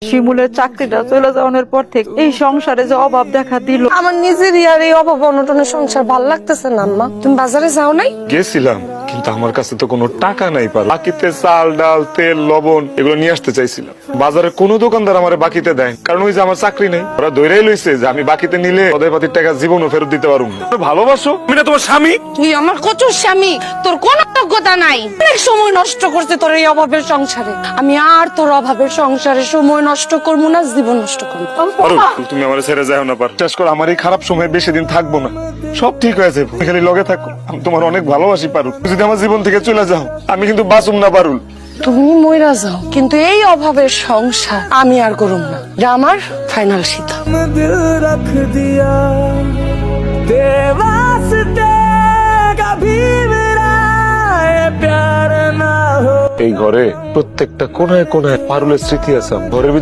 শিমুলের চাকরিটা চলে যাওয়ার পর থেকে এই সংসারে যে অভাব দেখা দিল, আমার নিজেরই আর এই অভাব অনটনের সংসার ভাল লাগতেছে না আম্মা। তুমি বাজারে যাও নাই? গেছিলাম, কিন্তু আমার কাছে তো কোনো টাকা নাই। বাকিতে চাল ডাল তেল লবণ এগুলো নিয়ে আসতে চাইছিলাম। বাজারে কোনো দোকানদার আমার বাকিতে দেয়, কারণ ওই যে আমার চাকরি নেই। ওরা ধরেই লইছে যে আমি বাকিতে নিলে ওদের পাতির টাকা জীবনও ফেরত দিতে পারবো না। ভালোবাসো, আমি না তোমার স্বামী। তুই আমার কচুর স্বামী, তোর কোন যোগ্যতা নাই। অনেক সময় নষ্ট করছে তোর এই অভাবের সংসারে। আমি আর তোর অভাবের সংসারে সময় নষ্ট করবো না, জীবন নষ্ট করবো। তুমি আমার ছেড়ে যাও না, বিশ্বাস করো আমার এই খারাপ সময় বেশি দিন থাকবো না, সব ঠিক হয়ে যাবে। তুমি খালি লগে থাকো, আমি তোমার অনেক ভালোবাসি পারুল। যদি আমার জীবন থেকে চলে যাও আমি কিন্তু বাঁচুম না পারুল। তুমি মইরা যাও, কিন্তু এই অভাবের সংসার আমি আর করুম না। এটা আমার ফাইনাল সিদ্ধান্ত। এই ঘরে প্রত্যেকটা কোনায় কোনায় পারুলের স্মৃতি আছে। ঘরের ভিতরে